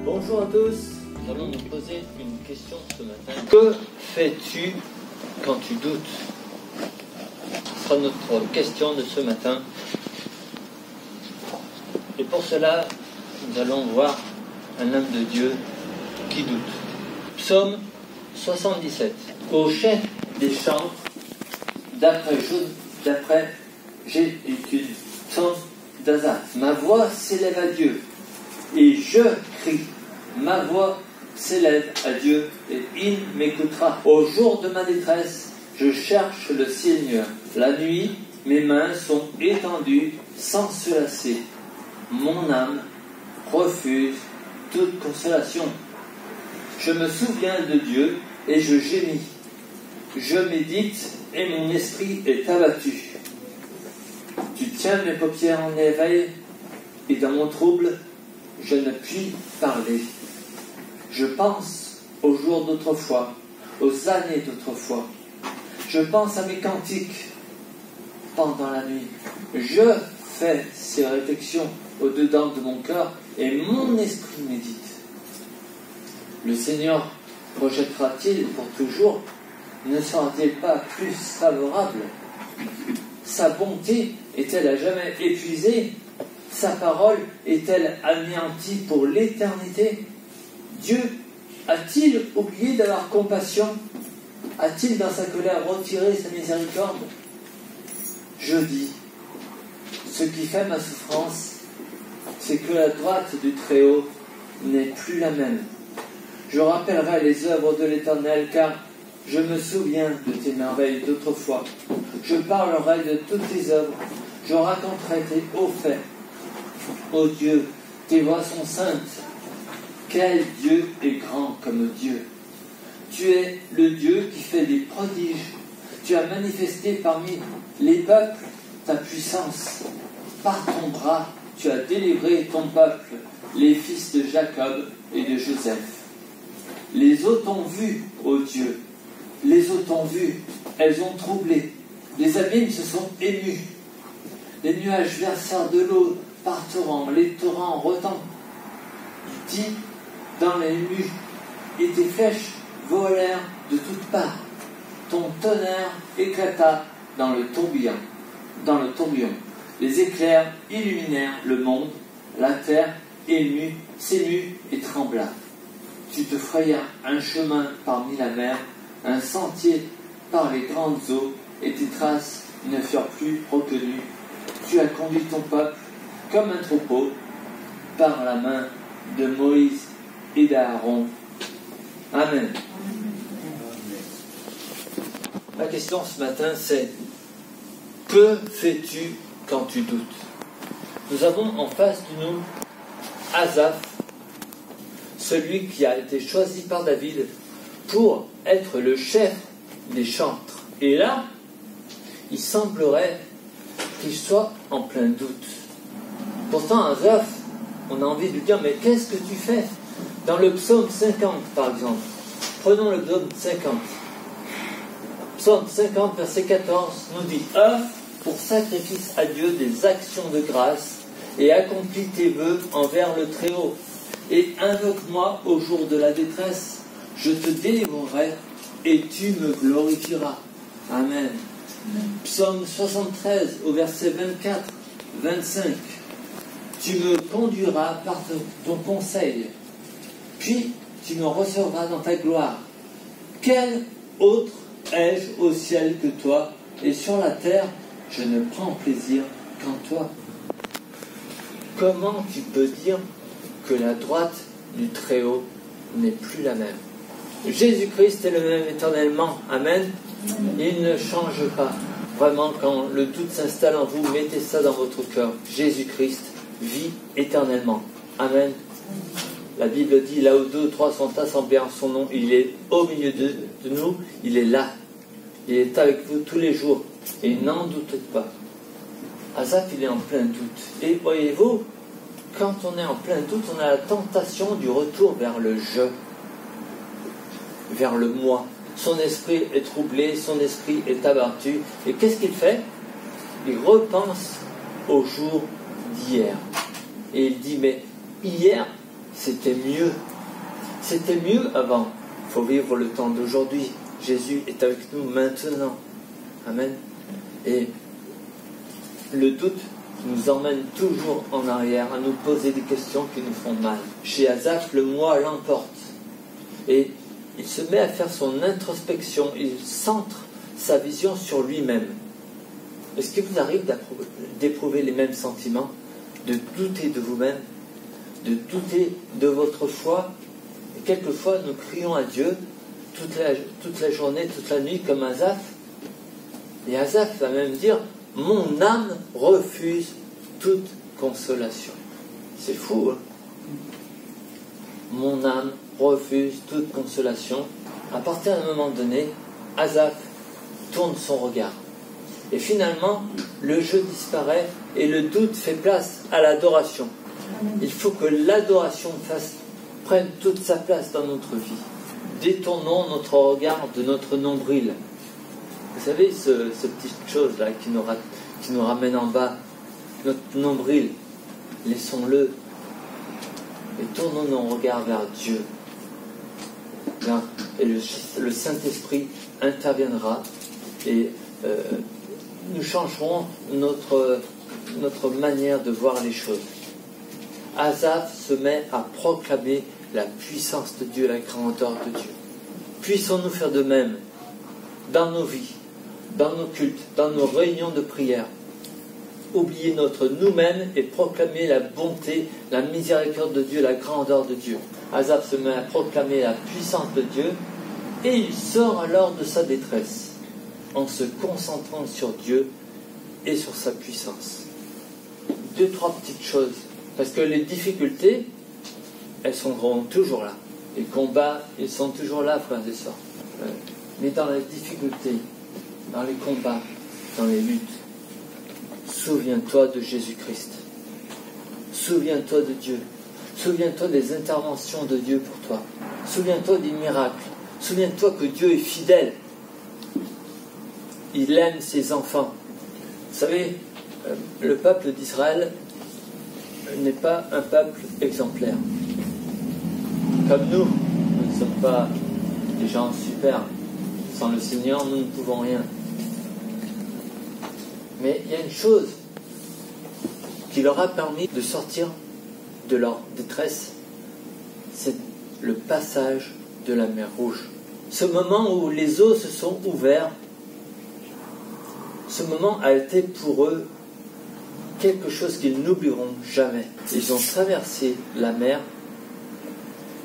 Bonjour à tous, nous allons nous poser une question ce matin. Que fais-tu quand tu doutes? Ce sera notre question de ce matin. Et pour cela, nous allons voir un homme de Dieu qui doute. Psaume 77. Au chef des chants, d'après j'ai étude. Psaume d'Asaph. Ma voix s'élève à Dieu et je crie. Ma voix s'élève à Dieu et il m'écoutera. Au jour de ma détresse, je cherche le Seigneur. La nuit, mes mains sont étendues sans se lasser. Mon âme refuse toute consolation. Je me souviens de Dieu et je gémis. Je médite et mon esprit est abattu. Tu tiens mes paupières en éveil et dans mon trouble, je ne puis parler. Je pense aux jours d'autrefois, aux années d'autrefois. Je pense à mes cantiques pendant la nuit. Je fais ces réflexions au-dedans de mon cœur et mon esprit médite. Le Seigneur rejettera-t-il pour toujours? Ne sera-t-il pas plus favorable? Sa bonté est-elle à jamais épuisée? Sa parole est-elle anéantie pour l'éternité? Dieu a-t-il oublié d'avoir compassion? A-t-il dans sa colère retiré sa miséricorde? Je dis, ce qui fait ma souffrance, c'est que la droite du Très-Haut n'est plus la même. Je rappellerai les œuvres de l'Éternel, car je me souviens de tes merveilles d'autrefois. Je parlerai de toutes tes œuvres, je raconterai tes hauts faits. Ô Dieu, tes voies sont saintes. Quel Dieu est grand comme Dieu? Tu es le Dieu qui fait des prodiges. Tu as manifesté parmi les peuples ta puissance. Par ton bras, tu as délivré ton peuple, les fils de Jacob et de Joseph. Les eaux t'ont vu, ô Dieu. Les eaux t'ont vu, elles ont troublé. Les abîmes se sont émus. Les nuages versèrent de l'eau par torrents, les torrents retentissent dans les nues, et tes flèches volèrent de toutes parts. Ton tonnerre éclata dans le tourbillon. Les éclairs illuminèrent le monde, la terre s'émut et trembla. Tu te frayas un chemin parmi la mer, un sentier par les grandes eaux, et tes traces ne furent plus reconnues. Tu as conduit ton peuple comme un troupeau par la main de Moïse et d'Aaron. Amen. Ma question ce matin, c'est: que fais-tu quand tu doutes? Nous avons en face de nous Asaph, celui qui a été choisi par David pour être le chef des chantres. Et là, il semblerait qu'il soit en plein doute. Pourtant, Asaph, on a envie de lui dire, mais qu'est-ce que tu fais? Dans le psaume 50, par exemple. Prenons le psaume 50. Psaume 50, verset 14, nous dit: offre pour sacrifice à Dieu des actions de grâce et accomplis tes vœux envers le Très-Haut. Et invoque-moi au jour de la détresse, je te délivrerai et tu me glorifieras. Amen. Psaume 73, au verset 24, 25. Tu me conduiras par ton conseil, puis tu me recevras dans ta gloire. Quel autre ai-je au ciel que toi, et sur la terre, je ne prends plaisir qu'en toi. Comment tu peux dire que la droite du Très-Haut n'est plus la même? Jésus-Christ est le même éternellement. Amen. Il ne change pas. Vraiment, quand le doute s'installe en vous, mettez ça dans votre cœur. Jésus-Christ vit éternellement. Amen. La Bible dit, là où 2 ou 3 sont assemblés en son nom, il est au milieu de nous, il est là. Il est avec vous tous les jours. Et n'en doutez pas. Asaph, il est en plein doute. Et voyez-vous, quand on est en plein doute, on a la tentation du retour vers le je, vers le moi. Son esprit est troublé, son esprit est abattu. Et qu'est-ce qu'il fait? Il repense au jour d'hier. Et il dit, mais hier, c'était mieux. C'était mieux avant. Il faut vivre le temps d'aujourd'hui. Jésus est avec nous maintenant. Amen. Et le doute nous emmène toujours en arrière à nous poser des questions qui nous font mal. Chez Asaph, le moi l'emporte. Et il se met à faire son introspection. Il centre sa vision sur lui-même. Est-ce qu'il vous arrive d'éprouver les mêmes sentiments? De douter de vous-même? De douter de votre foi? Et quelquefois, nous crions à Dieu toute la journée, toute la nuit, comme Asaph. Et Asaph va même dire « Mon âme refuse toute consolation ». C'est fou, hein? Mon âme refuse toute consolation. À partir d'un moment donné, Asaph tourne son regard. Et finalement, le jeu disparaît et le doute fait place à l'adoration. Il faut que l'adoration prenne toute sa place dans notre vie. Détournons notre regard de notre nombril. Vous savez, ce petite chose-là qui nous ramène en bas, notre nombril, laissons-le et tournons nos regards vers Dieu. Et le Saint-Esprit interviendra et nous changerons notre manière de voir les choses. Asaph se met à proclamer la puissance de Dieu, la grandeur de Dieu. Puissons-nous faire de même dans nos vies, dans nos cultes, dans nos réunions de prière. Oublier notre nous-mêmes et proclamer la bonté, la miséricorde de Dieu, la grandeur de Dieu. Asaph se met à proclamer la puissance de Dieu et il sort alors de sa détresse en se concentrant sur Dieu et sur sa puissance. 2-3 petites choses, parce que les difficultés, elles seront toujours là. Les combats, ils sont toujours là, frères et sœurs. Mais dans les difficultés, dans les combats, dans les luttes, souviens-toi de Jésus-Christ. Souviens-toi de Dieu. Souviens-toi des interventions de Dieu pour toi. Souviens-toi des miracles. Souviens-toi que Dieu est fidèle. Il aime ses enfants. Vous savez, le peuple d'Israël n'est pas un peuple exemplaire. Comme nous ne sommes pas des gens super. Sans le Seigneur, nous ne pouvons rien. Mais il y a une chose qui leur a permis de sortir de leur détresse, c'est le passage de la mer Rouge. Ce moment où les eaux se sont ouvertes, ce moment a été pour eux quelque chose qu'ils n'oublieront jamais. Ils ont traversé la mer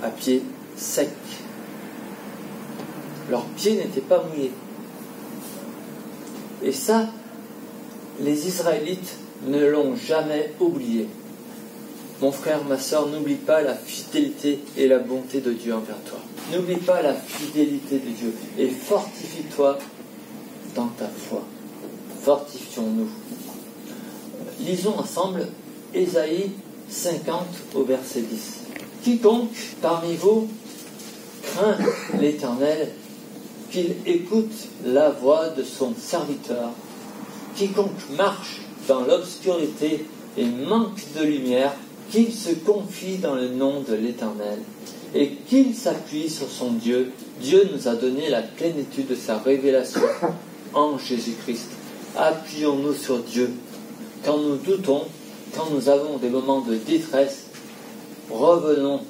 à pied sec. Leurs pieds n'étaient pas mouillés. Et ça, les Israélites ne l'ont jamais oublié. Mon frère, ma soeur, n'oublie pas la fidélité et la bonté de Dieu envers toi. N'oublie pas la fidélité de Dieu et fortifie-toi dans ta foi. Fortifions-nous. Lisons ensemble Ésaïe 50 au verset 10. Quiconque parmi vous craint l'Éternel, qu'il écoute la voix de son serviteur. Quiconque marche dans l'obscurité et manque de lumière, qu'il se confie dans le nom de l'Éternel et qu'il s'appuie sur son Dieu. Dieu nous a donné la plénitude de sa révélation en Jésus-Christ. Appuyons-nous sur Dieu. Quand nous doutons, quand nous avons des moments de détresse, revenons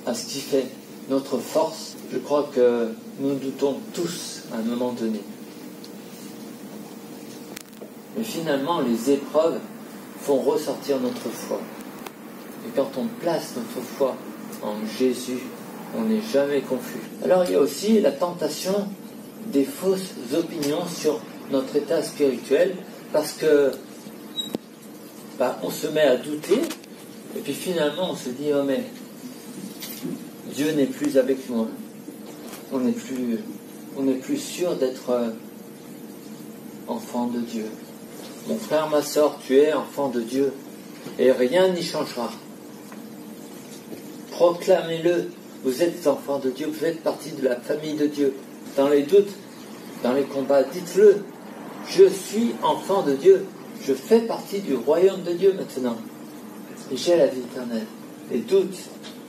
à ce qui fait notre force. Je crois que nous doutons tous à un moment donné. Mais finalement, les épreuves font ressortir notre foi. Et quand on place notre foi en Jésus, on n'est jamais confus. Alors il y a aussi la tentation des fausses opinions sur notre état spirituel, parce que on se met à douter, et puis finalement on se dit « Oh mais Dieu n'est plus avec moi. On n'est plus sûr d'être enfant de Dieu. Mon frère, ma soeur, tu es enfant de Dieu, et rien n'y changera. Proclamez-le, vous êtes enfant de Dieu, vous faites partie de la famille de Dieu. Dans les doutes, dans les combats, dites-le, je suis enfant de Dieu, je fais partie du royaume de Dieu maintenant, et j'ai la vie éternelle. Les doutes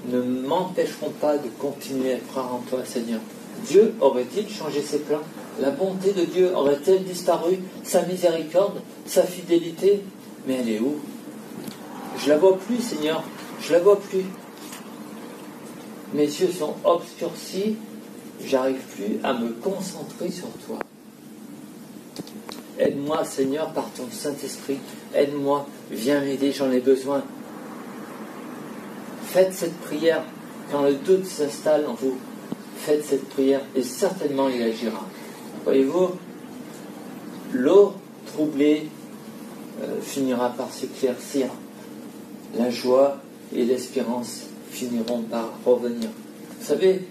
ne m'empêcheront pas de continuer à croire en toi, Seigneur. Dieu aurait-il changé ses plans? La bonté de Dieu aurait-elle disparu? Sa miséricorde, sa fidélité? Mais elle est où? Je la vois plus, Seigneur, je la vois plus. Mes yeux sont obscurcis, j'arrive plus à me concentrer sur toi. Aide-moi, Seigneur, par ton Saint-Esprit. Aide-moi, viens m'aider, j'en ai besoin. Faites cette prière quand le doute s'installe en vous. Faites cette prière et certainement il agira. Voyez-vous, l'eau troublée finira par s'éclaircir. La joie et l'espérance finiront par revenir. Vous savez,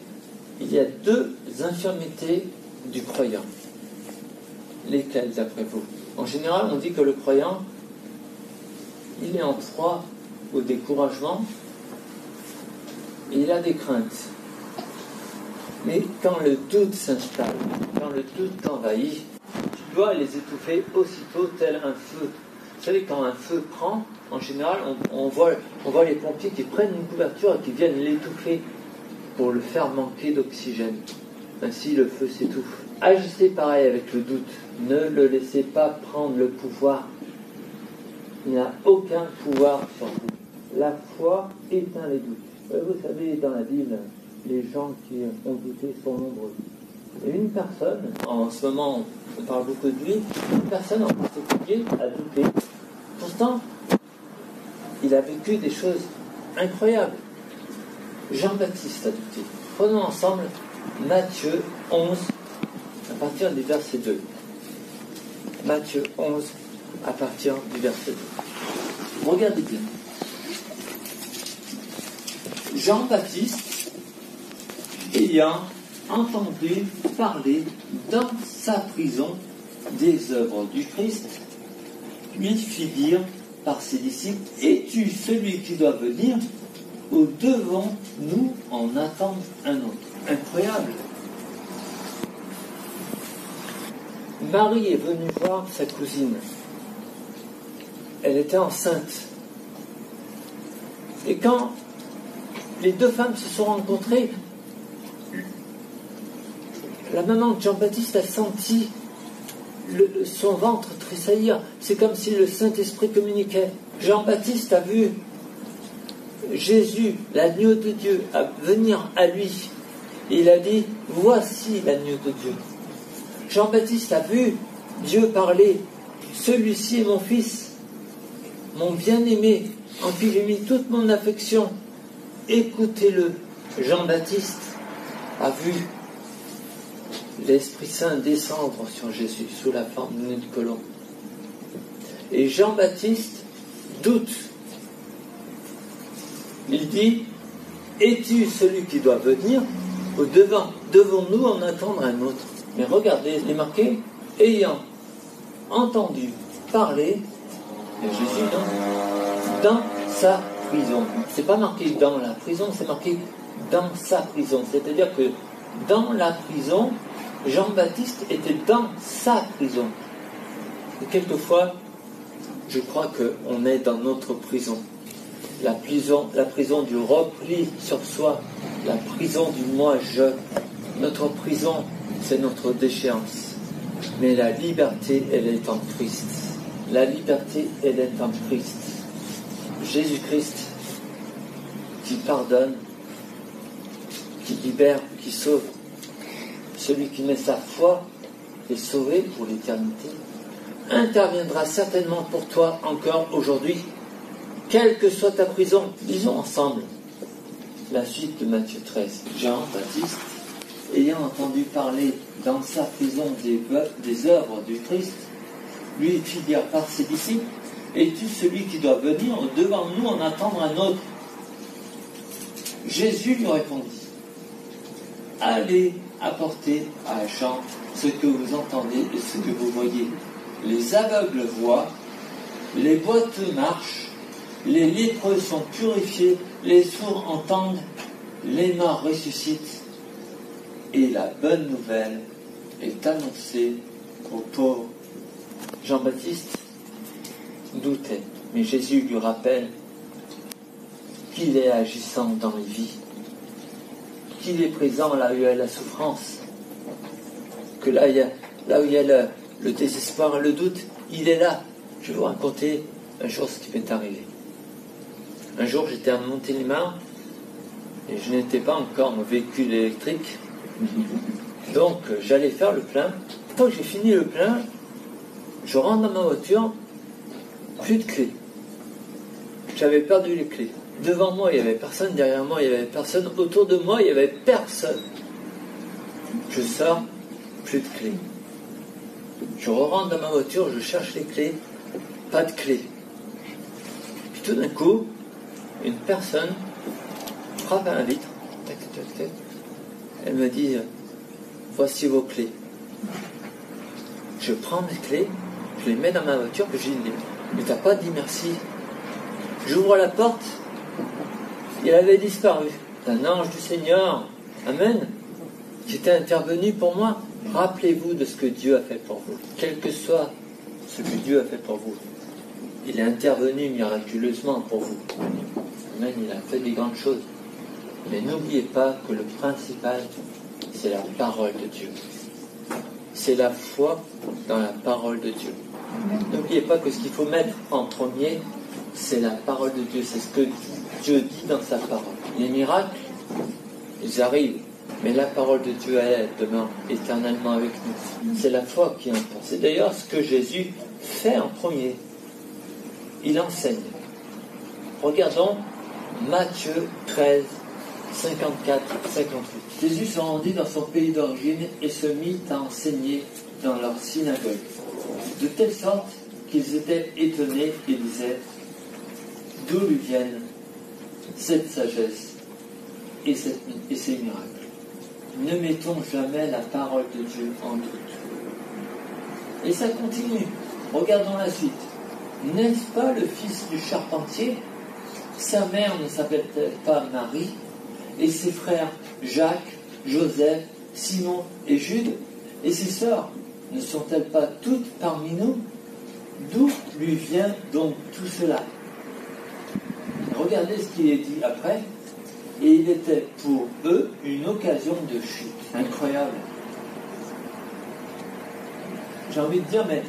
il y a deux infirmités du croyant. Lesquelles d'après vous? En général, on dit que le croyant, il est en proie au découragement et il a des craintes. Mais quand le doute s'installe, quand le doute t'envahit, tu dois les étouffer aussitôt tel un feu. Vous savez, quand un feu prend, en général, on voit les pompiers qui prennent une couverture et qui viennent l'étouffer pour le faire manquer d'oxygène. Ainsi, le feu s'étouffe. Agissez pareil avec le doute. Ne le laissez pas prendre le pouvoir. Il n'a aucun pouvoir sur vous. La foi éteint les doutes. Vous savez, dans la Bible, les gens qui ont douté sont nombreux. Et une personne, en ce moment on parle beaucoup de lui, une personne en particulier a douté. Pourtant, il a vécu des choses incroyables. Jean-Baptiste a douté. Prenons ensemble Matthieu 11, à partir du verset 2. Matthieu 11, à partir du verset 2. Regardez bien. Jean-Baptiste, ayant entendu parler dans sa prison des œuvres du Christ, lui fit dire par ses disciples: es-tu celui qui doit venir, ou devons-nous en attendre un autre? Incroyable. Marie est venue voir sa cousine. Elle était enceinte. Et quand les deux femmes se sont rencontrées, la maman de Jean-Baptiste a senti son ventre tressaillir. C'est comme si le Saint-Esprit communiquait. Jean-Baptiste a vu Jésus, l'agneau de Dieu, venir à lui. Et il a dit: voici l'agneau de Dieu. Jean-Baptiste a vu Dieu parler: celui-ci est mon fils, mon bien-aimé, en qui j'ai mis toute mon affection. Écoutez-le. Jean-Baptiste a vu l'Esprit Saint descendre sur Jésus sous la forme d'une nez de colombe. Et Jean-Baptiste doute. Il dit: es-tu celui qui doit venir, ou devons-nous en attendre un autre? Mais regardez, il est marqué: ayant entendu parler de Jésus dans sa prison. C'est pas marqué dans la prison, c'est marqué dans sa prison. C'est-à-dire que dans la prison, Jean-Baptiste était dans sa prison. Et quelquefois, je crois qu'on est dans notre prison. La prison du repli sur soi, la prison du moi-je. Notre prison, c'est notre déchéance. Mais la liberté, elle est en Christ. La liberté, elle est en Christ. Jésus-Christ, qui pardonne, qui libère, qui sauve. Celui qui met sa foi est sauvé pour l'éternité. Interviendra certainement pour toi encore aujourd'hui, quelle que soit ta prison. Lisons ensemble la suite de Matthieu 13. Jean-Baptiste, ayant entendu parler dans sa prison des œuvres du Christ, lui fit dire par ses disciples: es-tu celui qui doit venir, ou devons-nous en attendre un autre? Jésus lui répondit: allez apporter à Jean ce que vous entendez et ce que vous voyez. Les aveugles voient, les boiteux marchent, les lépreux sont purifiés, les sourds entendent, les morts ressuscitent, et la bonne nouvelle est annoncée aux pauvres. Jean-Baptiste doutait, mais Jésus lui rappelle qu'il est agissant dans les vies, qu'il est présent là où il y a la souffrance, que là où il y a le désespoir et le doute, il est là. Je vais vous raconter un jour ce qui m'est arrivé. Un jour, j'étais à Montélimar et je n'étais pas encore en véhicule électrique. Donc, j'allais faire le plein. Quand j'ai fini le plein, je rentre dans ma voiture, plus de clés. J'avais perdu les clés. Devant moi, il n'y avait personne. Derrière moi, il n'y avait personne. Autour de moi, il n'y avait personne. Je sors, plus de clés. Je rentre dans ma voiture, je cherche les clés, pas de clés. Puis tout d'un coup, une personne frappe à la vitre. Tac, tac, tac. Elle me dit, voici vos clés. Je prends mes clés, je les mets dans ma voiture, puis je dis, mais t'as pas dit merci. J'ouvre la porte, il avait disparu. C'est un ange du Seigneur, amen, qui était intervenu pour moi. Rappelez-vous de ce que Dieu a fait pour vous. Quel que soit ce que Dieu a fait pour vous, il est intervenu miraculeusement pour vous. Amen, il a fait des grandes choses. Mais n'oubliez pas que le principal, c'est la parole de Dieu. C'est la foi dans la parole de Dieu. N'oubliez pas que ce qu'il faut mettre en premier, c'est la parole de Dieu. C'est ce que Dieu dit dans sa parole. Les miracles, ils arrivent. Mais la parole de Dieu, elle demeure éternellement avec nous. C'est la foi qui importe. C'est d'ailleurs ce que Jésus fait en premier. Il enseigne. Regardons Matthieu 13, 54, 58. Jésus se rendit dans son pays d'origine et se mit à enseigner dans leur synagogue, de telle sorte qu'ils étaient étonnés et disaient, d'où lui viennent cette sagesse et ces miracles. Ne mettons jamais la parole de Dieu en doute. Et ça continue. Regardons la suite. N'est-ce pas le fils du charpentier? Sa mère ne s'appelle-t-elle pas Marie? Et ses frères Jacques, Joseph, Simon et Jude? Et ses sœurs ne sont-elles pas toutes parmi nous? D'où lui vient donc tout cela? Regardez ce qu'il est dit après. Et il était pour eux une occasion de chute. Incroyable. J'ai envie de dire, mais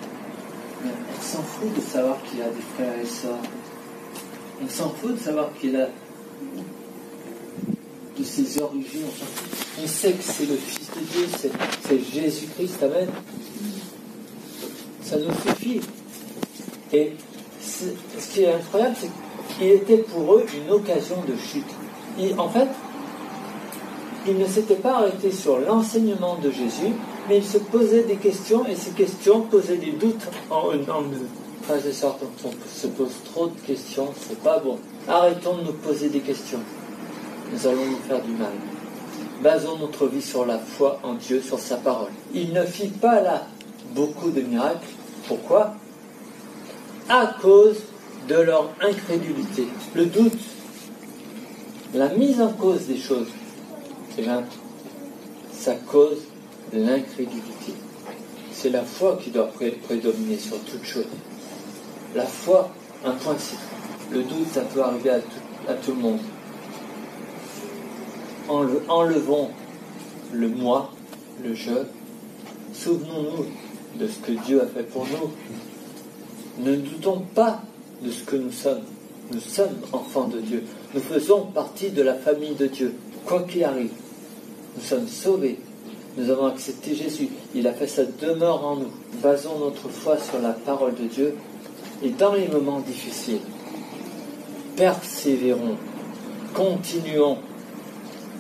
on s'en fout de savoir qu'il a des frères et sœurs. On s'en fout de savoir qu'il a de ses origines. On s'en fout. On sait que c'est le Fils de Dieu, c'est Jésus-Christ, amen. Ça nous suffit. Et ce qui est incroyable, c'est qu'il était pour eux une occasion de chute. En fait, il ne s'était pas arrêté sur l'enseignement de Jésus, mais il se posait des questions, et ces questions posaient des doutes en nous. Frères et sœurs, quand on se pose trop de questions, c'est pas bon. Arrêtons de nous poser des questions. Nous allons nous faire du mal. Basons notre vie sur la foi en Dieu, sur sa parole. Il ne fit pas là beaucoup de miracles. Pourquoi? À cause de leur incrédulité. Le doute, la mise en cause des choses, eh bien, ça cause l'incrédulité. C'est la foi qui doit prédominer sur toute chose. La foi, un principe. Le doute, ça peut arriver à tout le monde. Enlevons le moi, le je. Souvenons-nous de ce que Dieu a fait pour nous. Ne doutons pas de ce que nous sommes. Nous sommes enfants de Dieu. Nous faisons partie de la famille de Dieu. Quoi qu'il arrive, nous sommes sauvés. Nous avons accepté Jésus. Il a fait sa demeure en nous. Basons notre foi sur la parole de Dieu. Et dans les moments difficiles, persévérons, continuons,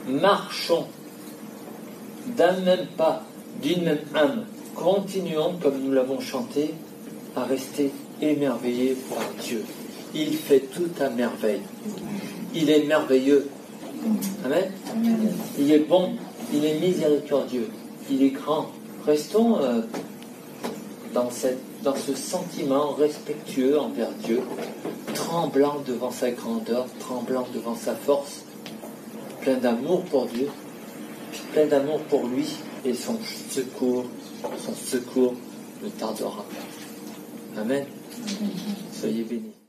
marchons d'un même pas, d'une même âme. Continuons, comme nous l'avons chanté, à rester émerveillés par Dieu. Il fait tout à merveille. Il est merveilleux. Amen. Il est bon. Il est miséricordieux. Il est grand. Restons dans ce sentiment respectueux envers Dieu, tremblant devant sa grandeur, tremblant devant sa force, plein d'amour pour Dieu, plein d'amour pour lui, et son secours ne tardera pas. Amen. Soyez bénis.